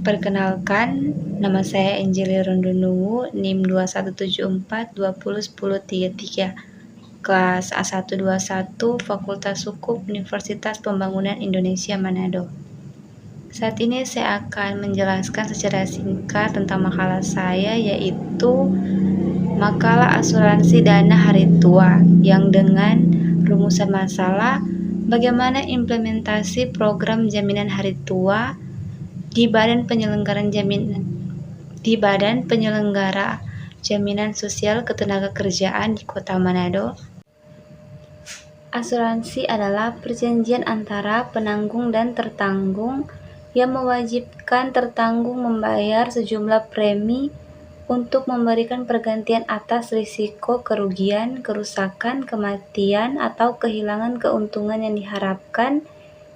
Perkenalkan, nama saya Angelly Rondonuwu, NIM 2174201033, kelas A121, Fakultas Hukum Universitas Pembangunan Indonesia Manado. Saat ini saya akan menjelaskan secara singkat tentang makalah saya, yaitu makalah asuransi dana hari tua, yang dengan rumusan masalah bagaimana implementasi program jaminan hari tua di Badan Penyelenggara Jaminan Sosial Ketenagakerjaan di Kota Manado. Asuransi adalah perjanjian antara penanggung dan tertanggung yang mewajibkan tertanggung membayar sejumlah premi untuk memberikan pergantian atas risiko kerugian, kerusakan, kematian, atau kehilangan keuntungan yang diharapkan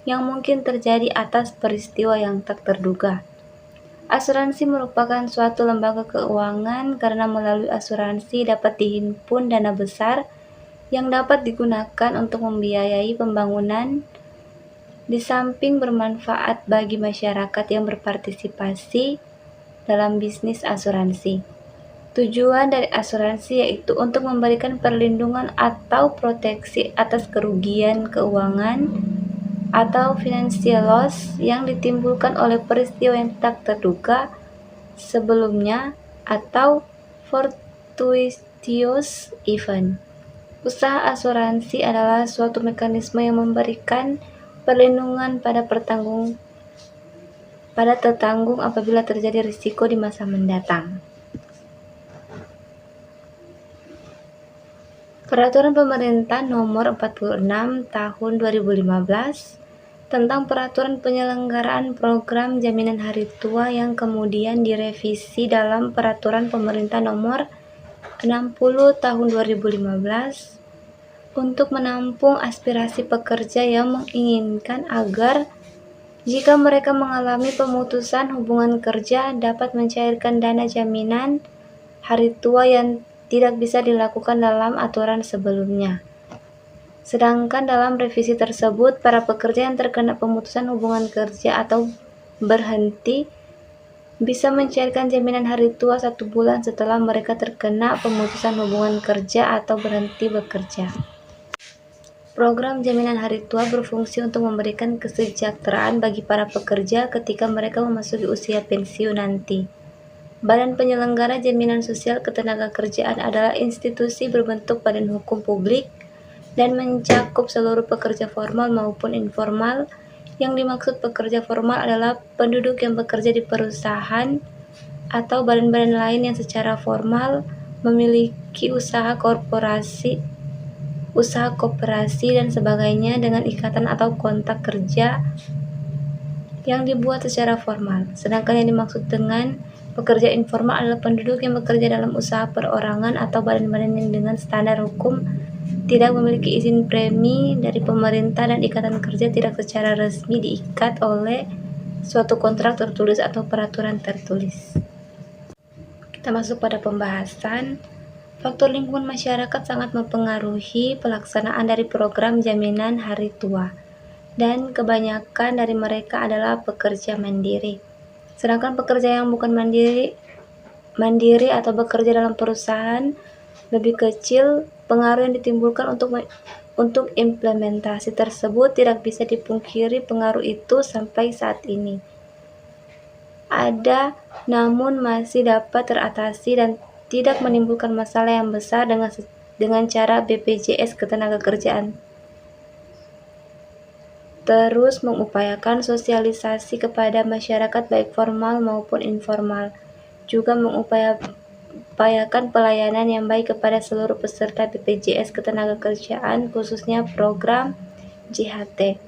yang mungkin terjadi atas peristiwa yang tak terduga. Asuransi merupakan suatu lembaga keuangan karena melalui asuransi dapat dihimpun dana besar yang dapat digunakan untuk membiayai pembangunan di samping bermanfaat bagi masyarakat yang berpartisipasi dalam bisnis asuransi. Tujuan dari asuransi yaitu untuk memberikan perlindungan atau proteksi atas kerugian keuangan atau financial loss yang ditimbulkan oleh peristiwa yang tak terduga sebelumnya atau fortuitous event. Usaha asuransi adalah suatu mekanisme yang memberikan perlindungan pada tertanggung apabila terjadi risiko di masa mendatang. Peraturan Pemerintah Nomor 46 Tahun 2015 tentang Peraturan Penyelenggaraan Program Jaminan Hari Tua yang kemudian direvisi dalam Peraturan Pemerintah Nomor 60 Tahun 2015 untuk menampung aspirasi pekerja yang menginginkan agar jika mereka mengalami pemutusan hubungan kerja dapat mencairkan dana jaminan hari tua yang tidak bisa dilakukan dalam aturan sebelumnya. Sedangkan dalam revisi tersebut, para pekerja yang terkena pemutusan hubungan kerja atau berhenti bisa mencairkan jaminan hari tua 1 bulan setelah mereka terkena pemutusan hubungan kerja atau berhenti bekerja. Program jaminan hari tua berfungsi untuk memberikan kesejahteraan bagi para pekerja ketika mereka memasuki usia pensiun nanti. Badan Penyelenggara Jaminan Sosial Ketenagakerjaan adalah institusi berbentuk badan hukum publik dan mencakup seluruh pekerja formal maupun informal. Yang dimaksud pekerja formal adalah penduduk yang bekerja di perusahaan atau badan-badan lain yang secara formal memiliki usaha koperasi dan sebagainya dengan ikatan atau kontrak kerja yang dibuat secara formal. Sedangkan yang dimaksud dengan pekerja informal adalah penduduk yang bekerja dalam usaha perorangan atau badan-badan yang dengan standar hukum tidak memiliki izin premi dari pemerintah dan ikatan kerja tidak secara resmi diikat oleh suatu kontrak tertulis atau peraturan tertulis. Kita masuk pada pembahasan. Faktor lingkungan masyarakat sangat mempengaruhi pelaksanaan dari program jaminan hari tua, dan kebanyakan dari mereka adalah pekerja mandiri. Sedangkan pekerja yang bukan mandiri atau bekerja dalam perusahaan lebih kecil, pengaruh yang ditimbulkan untuk implementasi tersebut tidak bisa dipungkiri. Pengaruh itu sampai saat ini ada, namun masih dapat teratasi dan tidak menimbulkan masalah yang besar dengan cara BPJS Ketenagakerjaan terus mengupayakan sosialisasi kepada masyarakat baik formal maupun informal, juga mengupayakan pelayanan yang baik kepada seluruh peserta BPJS Ketenagakerjaan, khususnya program JHT.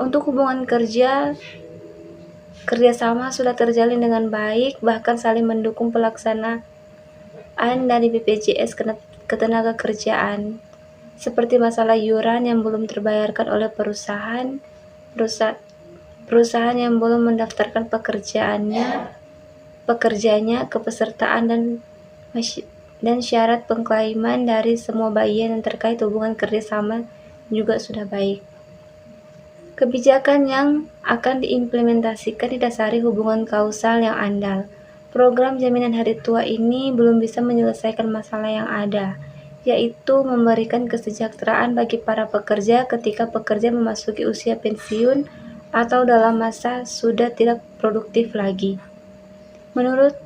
Untuk hubungan kerjasama sudah terjalin dengan baik, bahkan saling mendukung pelaksanaan dari BPJS Ketenagakerjaan, seperti masalah iuran yang belum terbayarkan oleh perusahaan yang belum mendaftarkan pekerjanya, kepesertaan dan syarat pengklaiman dari semua bagian yang terkait hubungan kerjasama juga sudah baik. Kebijakan yang akan diimplementasikan didasari hubungan kausal yang andal. Program jaminan hari tua ini belum bisa menyelesaikan masalah yang ada, yaitu memberikan kesejahteraan bagi para pekerja ketika pekerja memasuki usia pensiun atau dalam masa sudah tidak produktif lagi. Menurut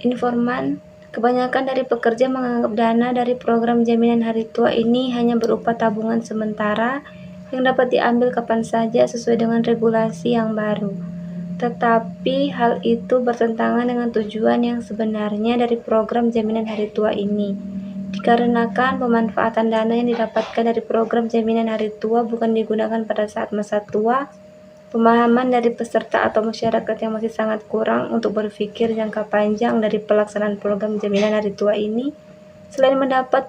informan, kebanyakan dari pekerja menganggap dana dari program jaminan hari tua ini hanya berupa tabungan sementara yang dapat diambil kapan saja sesuai dengan regulasi yang baru. Tetapi hal itu bertentangan dengan tujuan yang sebenarnya dari program jaminan hari tua ini. Dikarenakan pemanfaatan dana yang didapatkan dari program jaminan hari tua bukan digunakan pada saat masa tua, pemahaman dari peserta atau masyarakat yang masih sangat kurang untuk berpikir jangka panjang dari pelaksanaan program jaminan hari tua ini, selain dapat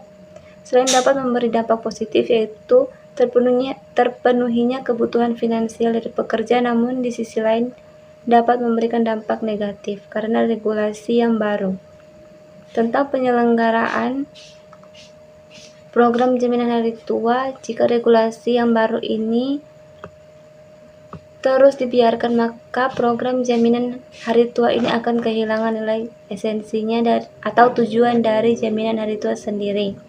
memberi dampak positif, yaitu terpenuhinya kebutuhan finansial dari pekerja, namun di sisi lain dapat memberikan dampak negatif karena regulasi yang baru tentang penyelenggaraan program jaminan hari tua. Jika regulasi yang baru ini terus dibiarkan, maka program jaminan hari tua ini akan kehilangan nilai esensinya atau tujuan dari jaminan hari tua sendiri.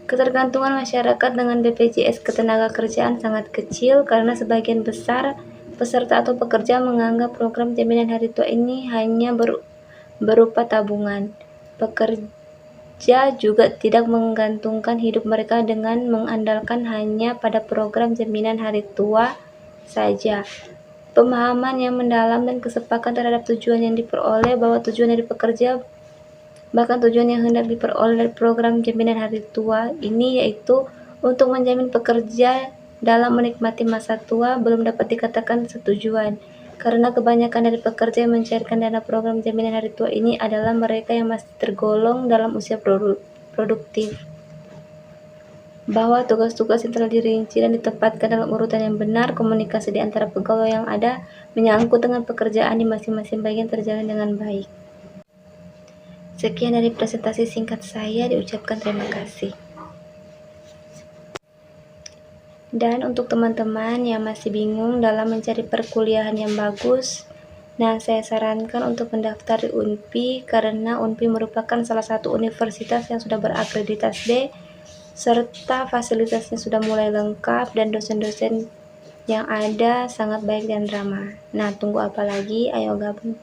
Ketergantungan masyarakat dengan BPJS Ketenagakerjaan sangat kecil karena sebagian besar peserta atau pekerja menganggap program jaminan hari tua ini hanya berupa tabungan. Pekerja juga tidak menggantungkan hidup mereka dengan mengandalkan hanya pada program jaminan hari tua saja. Pemahaman yang mendalam dan kesepakatan terhadap tujuan yang diperoleh, bahwa tujuan dari pekerja bahkan tujuan yang hendak diperoleh dari program jaminan hari tua ini, yaitu untuk menjamin pekerja dalam menikmati masa tua, belum dapat dikatakan setujuan, karena kebanyakan dari pekerja yang mencairkan dana program jaminan hari tua ini adalah mereka yang masih tergolong dalam usia produktif. Bahwa tugas-tugas yang telah dirinci dan ditempatkan dalam urutan yang benar, komunikasi di antara pegawai yang ada menyangkut dengan pekerjaan di masing-masing bagian terjalin dengan baik. Sekian dari presentasi singkat saya, diucapkan terima kasih. Dan untuk teman-teman yang masih bingung dalam mencari perkuliahan yang bagus, nah saya sarankan untuk mendaftar di UNPI, karena UNPI merupakan salah satu universitas yang sudah berakreditasi B, serta fasilitasnya sudah mulai lengkap dan dosen-dosen yang ada sangat baik dan ramah. Nah, tunggu apa lagi? Ayo gabung